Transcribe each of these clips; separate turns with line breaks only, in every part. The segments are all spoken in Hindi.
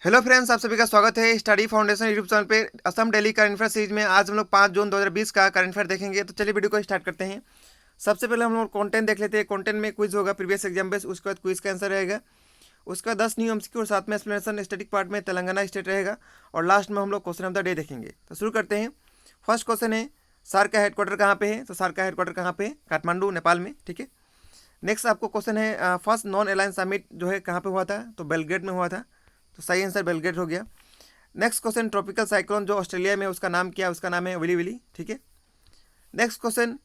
हेलो फ्रेंड्स, आप सभी का स्वागत है स्टडी फाउंडेशन यूट्यूब चैनल पे Assam Delhi current affair series में। आज हम लोग 5 जून 2020 का करंट अफेयर देखेंगे। तो चलिए वीडियो को स्टार्ट करते हैं। सबसे पहले हम लोग कंटेंट देख लेते हैं। कंटेंट में क्विज होगा प्रीवियस एग्जाम बेस, उसके बाद क्विज का आंसर रहेगा, उसका 10 न्यू एमसीक्यू और साथ में एक्सप्लेनेशन। स्टैटिक पार्ट में तेलंगाना स्टेट रहेगा और लास्ट में हम लोग क्वेश्चन ऑफ द डे देखेंगे। तो शुरू करते हैं। फर्स्ट क्वेश्चन है, सार्क का हेडक्वार्टर कहाँ पे है? तो सार्क का हेडक्वार्टर कहाँ पे है? काठमांडू, नेपाल में। ठीक है। नेक्स्ट आपको क्वेश्चन है, फर्स्ट नॉन अलायंस समिट जो है कहाँ पे हुआ था? तो बेलग्रेड में हुआ था। तो सही आंसर बेलग्रेड हो गया। नेक्स्ट क्वेश्चन, ट्रॉपिकल साइक्लोन जो ऑस्ट्रेलिया में, उसका नाम क्या है? उसका नाम है विली विली। ठीक है। Next question,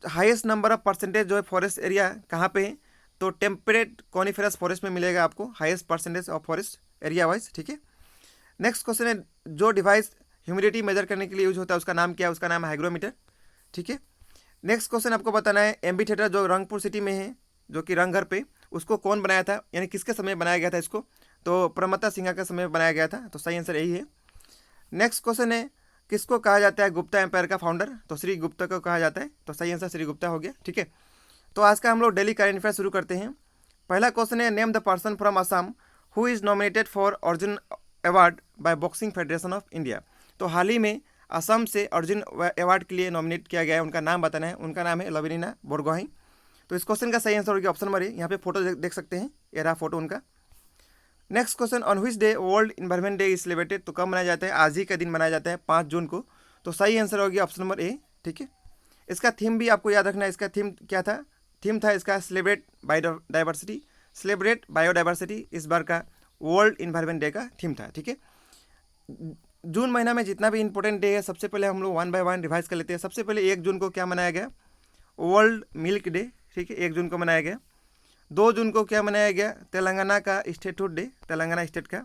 highest number of percentage जो है फॉरेस्ट एरिया कहाँ पे है? तो टेम्परेट कॉनिफेरस फॉरेस्ट में मिलेगा आपको highest percentage of forest area wise. ठीक है। नेक्स्ट क्वेश्चन है, जो डिवाइस ह्यूमिडिटी मेजर करने के लिए यूज होता है उसका नाम क्या है? उसका नाम है हाइग्रोमीटर। ठीक है। नेक्स्ट क्वेश्चन आपको बताना है, एम्बी थिएटर जो रंगपुर सिटी में है, जो कि रंगघर पे, उसको कौन बनाया था, यानी किसके समय बनाया गया था इसको? तो प्रमत्ता सिंहा के समय बनाया गया था। तो सही आंसर यही है। नेक्स्ट क्वेश्चन है, किसको कहा जाता है गुप्ता एम्पायर का फाउंडर? तो श्री गुप्ता को कहा जाता है। तो सही आंसर श्री गुप्ता हो गया। ठीक है। तो आज का हम लोग डेली करंट अफेयर शुरू करते हैं। पहला क्वेश्चन है, name the person from Assam who is nominated for Arjun award bye boxing federation of India. तो हाल ही में असम से अर्जुन अवार्ड के लिए नॉमिनेट किया गया है, उनका नाम बताना है। उनका नाम है लवलीना बोरगोहाइन। तो इस क्वेश्चन का सही आंसर होगा ऑप्शन नंबर ए। यहाँ पे फोटो देख सकते हैं, ये रहा फोटो उनका। Next question, on which day world environment day is celebrated? तो कब मनाया जाता है? आज ही का दिन मनाया जाता है, 5 जून को। तो सही आंसर होगी ऑप्शन नंबर ए। ठीक है। इसका थीम भी आपको याद रखना है। इसका थीम क्या था? थीम था इसका सेलिब्रेट बायोडाइवर्सिटी। सेलिब्रेट बायोडाइवर्सिटी इस बार का वर्ल्ड इन्वायरमेंट डे का थीम था। ठीक है। जून महीना में जितना भी इंपॉर्टेंट डे है, सबसे पहले हम लोग वन बाय वन रिवाइज कर लेते हैं। सबसे पहले 1 जून को क्या मनाया गया? World milk day. ठीक है, 1 जून को मनाया गया। 2 जून को क्या मनाया गया? तेलंगाना का स्टेटहुड डे, तेलंगाना स्टेट का।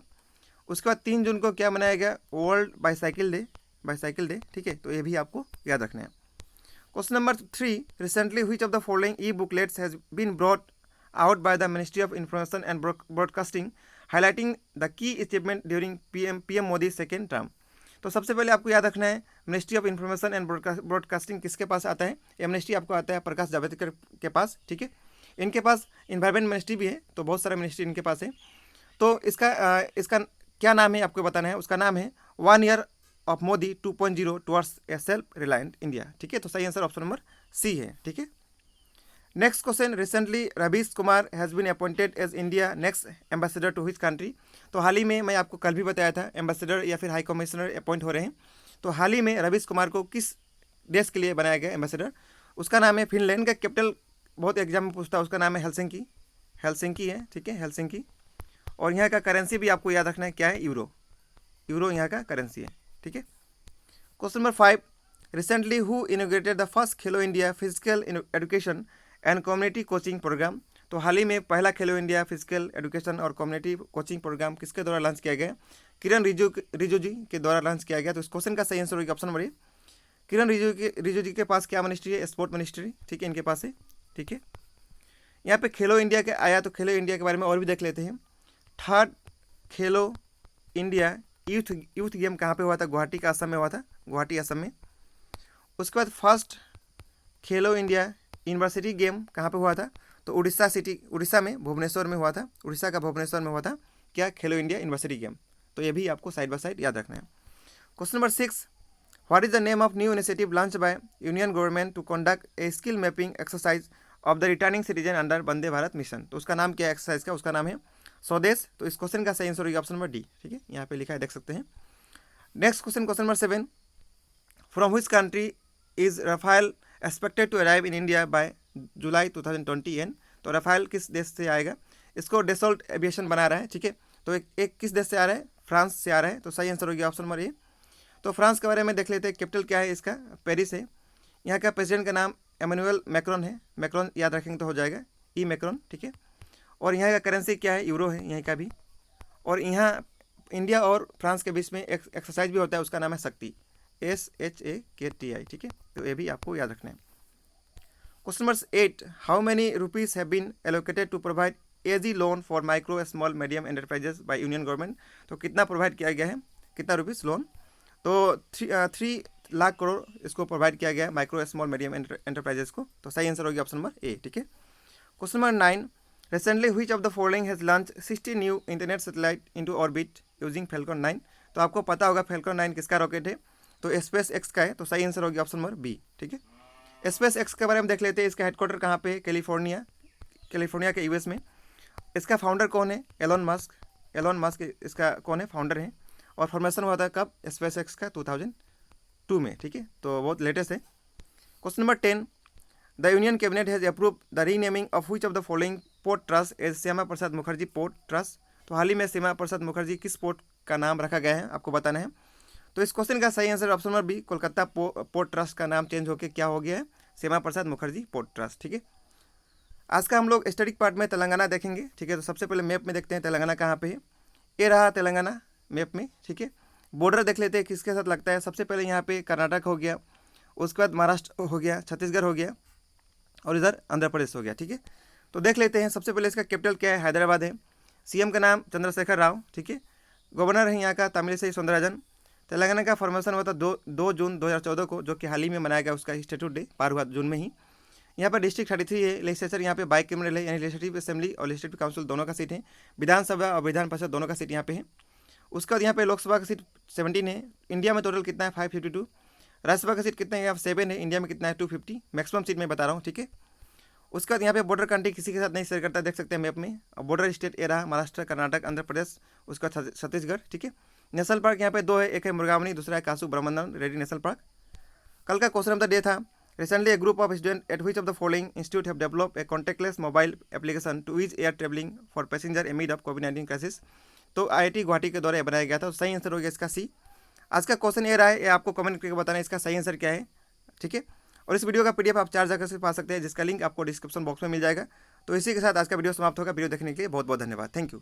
उसके बाद 3 जून को क्या मनाया गया? World bicycle day, bicycle day. ठीक है। तो ये भी आपको याद रखना है। Question number 3, recently which of the following e booklets has been brought out by the ministry of information and broadcasting highlighting the key achievement during PM Modi second term. तो सबसे पहले आपको याद रखना है, ministry of information and broadcasting किसके पास आता है? ये मिनिस्ट्री आपको आता है प्रकाश जावड़ेकर के पास। ठीक है। इनके पास इन्वायरमेंट मिनिस्ट्री भी है, तो बहुत सारा मिनिस्ट्री इनके पास है। तो इसका क्या नाम है आपको बताना है। उसका नाम है 1 year of Modi 2.0 towards a self reliant India. ठीक है। तो सही आंसर ऑप्शन नंबर सी है। ठीक है। Next question, recently Ravish Kumar has been appointed as India next ambassador to his country. तो हाल ही में, मैं आपको कल भी बताया था, एम्बेसडर या फिर हाई कमिश्नर अपॉइंट हो रहे हैं। तो हाल ही में रवीश कुमार को किस देश के लिए बनाया गया एम्बेसडर? उसका नाम है, फिनलैंड का कैपिटल बहुत एग्जाम में पूछता है, उसका नाम है हेलसिंकी। हेलसिंकी है। ठीक है, हेलसिंकी। और यहाँ का करेंसी भी आपको याद रखना है, क्या है? यूरो। यूरो यहाँ का करेंसी है। ठीक है। Question number 5, recently who inaugurated the first Khelo India physical education and community coaching programme. तो हाल ही में पहला खेलो इंडिया फिजिकल एजुकेशन और कम्युनिटी कोचिंग प्रोग्राम किसके द्वारा लॉन्च किया गया? किरण रिजिजू जी के द्वारा लॉन्च किया गया। तो इस क्वेश्चन का सही आंसर होगा ऑप्शन नंबर ए। किरण रिजिजू जी के पास क्या मिनिस्ट्री है? Sport ministry. ठीक है, इनके पास है। ठीक है। यहाँ पे खेलो इंडिया के आया, तो खेलो इंडिया के बारे में और भी देख लेते हैं। थर्ड खेलो इंडिया यूथ गेम कहाँ पे हुआ था? गुवाहाटी का असम में हुआ था, गुवाहाटी असम में। उसके बाद first Khelo India university game कहाँ पे हुआ था? तो उड़ीसा में, भुवनेश्वर में हुआ था। उड़ीसा का भुवनेश्वर में हुआ था क्या? खेलो इंडिया यूनिवर्सिटी गेम। तो ये भी आपको साइड बाय साइड याद रखना है। Question number 6, what is the name of new initiative launch by union government to conduct a skill mapping exercise of the returning citizen under Vande Bharat mission? तो उसका नाम क्या है एक्सरसाइज का? उसका नाम है स्वदेश। तो इस क्वेश्चन का सही आंसर होगा ऑप्शन नंबर डी। ठीक है, यहाँ पे लिखा है, देख सकते हैं। Next question, question number 7, from which country is Rafale expected to arrive in India by July 2020 end? तो राफेल किस देश से आएगा? इसको डेसोल्ट एविएशन बना रहा है। ठीक है। तो एक किस देश से आ रहा है? फ्रांस से आ रहा है। तो सही आंसर होगी ऑप्शन नंबर ए। तो फ्रांस के बारे में देख लेते हैं। कैपिटल क्या है इसका? पेरिस है। यहाँ का प्रेसिडेंट का नाम एमेनुअल मैक्रोन है। मैक्रोन याद रखेंगे तो हो जाएगा, ई मैक्रोन। ठीक है। और यहाँ का करेंसी क्या है? यूरो है यहाँ का भी। और यहाँ इंडिया और फ्रांस के बीच में एक एक्सरसाइज भी होता है, उसका नाम है शक्ति, SHAKTI। ठीक है। तो ये भी आपको याद रखना है। Question number 8, how many rupees have been allocated to provide AG loan for micro small medium enterprises by union government? तो कितना प्रोवाइड किया गया है? कितना रुपीज़ लोन? तो 3 लाख करोड़ इसको प्रोवाइड किया गया है माइक्रो स्मॉल मीडियम एंटरप्राइजेस को। तो सही आंसर होगी ऑप्शन नंबर ए। ठीक है। Question number 9, recently which of the following has launch 60 new internet satellite into orbit using falcon 9। तो आपको पता होगा फैल्कन 9 किसका रॉकेट है, तो स्पेस एक्स का है, तो सही आंसर होगी ऑप्शन नंबर बी। ठीक है, स्पेस एक्स के बारे में देख लेते हैं। इसका हेडक्वार्टर कहाँ पे है, कैलिफोर्निया के यूएस में। इसका फाउंडर कौन है, एलोन मस्क इसका कौन है, फाउंडर है। और फॉर्मेशन हुआ था कब, स्पेस एक्स का 2002 में। ठीक है, तो बहुत लेटेस्ट है। Question number 10, the union cabinet has approve the renaming of which of the following port trust as Shyama Prasad Mukherjee port trust. तो हाल ही में श्यामा प्रसाद मुखर्जी किस पोर्ट का नाम रखा गया है, आपको बताना है। तो इस क्वेश्चन का सही answer option number B, Kolkata port trust का नाम चेंज होकर क्या हो गया है, श्यामा प्रसाद मुखर्जी पोर्ट ट्रस्ट। ठीक है, आज का हम लोग स्टैटिक पार्ट में तेलंगाना देखेंगे। ठीक है, तो सबसे पहले मैप में देखते हैं तेलंगाना कहाँ पे है। ये रहा तेलंगाना मैप में। ठीक है, बॉर्डर देख लेते हैं किसके साथ लगता है। सबसे पहले यहाँ पे कर्नाटक हो गया, उसके बाद महाराष्ट्र हो गया, छत्तीसगढ़ हो गया, और इधर आंध्र प्रदेश हो गया। ठीक है, तो देख लेते हैं। सबसे पहले इसका कैपिटल क्या है, हैदराबाद है। सीएम का नाम चंद्रशेखर राव। ठीक है, गवर्नर है यहाँ का तमिलिसाई सौंदरराजन। तेलंगाना का फॉर्मेशन हुआ था 2 जून 2014 को, जो कि हाल ही में मनाया गया, उसका स्टेट्यूट डे पार हुआ जून में ही। यहाँ पर डिस्ट्रिक्ट 33 है। लेजिस्लेचर यहाँ पे बाइकैमरल है, यानी लेजिस्लेटिव असेंबली और लेजिस्लेटिव काउंसिल दोनों का सीट है। विधानसभा और विधान परिषद दोनों का सीट यहाँ पे है। उसके बाद यहाँ पे लोकसभा का सीट 17 है। इंडिया में टोटल कितना है, 552। राज्यसभा का सीट कितना है, यहाँ 7 है। इंडिया में कितना है, 250। मैक्सिमम सीट मैं बता रहा हूँ। ठीक है, उसके बाद यहाँ पे बॉर्डर कंट्री किसी के साथ नहीं शेयर करता, देख सकते हैं मैप में। और बॉर्डर स्टेट ये रहा, महाराष्ट्र, कर्नाटक, आंध्र प्रदेश, उसका छत्तीसगढ़। ठीक है, नेशनल पार्क यहाँ पे 2 है, एक है मुर्गावनी, दूसरा है कासू ब्रह्मंडन रेड्डी नेशनल पार्क। कल का क्वेश्चन ऑफ द डे था, recently a group of student at which of the following institute have develop a contactless mobile application to ease air travelling for passenger amid of कोविड-19 क्राइसिस। तो IIT गुवाहाटी के द्वारा बनाया गया था। तो सही आंसर हो गया इसका सी। आज का क्वेश्चन ये रहा है, ये आपको कमेंट करके बताना है इसका सही आंसर क्या है। ठीक है, और इस वीडियो का PDF आप 4 जगह से पा सकते हैं, जिसका लिंक आपको डिस्क्रिप्शन बॉक्स में मिल जाएगा। तो इसी के साथ आज का वीडियो समाप्त होगा। वीडियो देखने के लिए बहुत बहुत धन्यवाद। Thank you.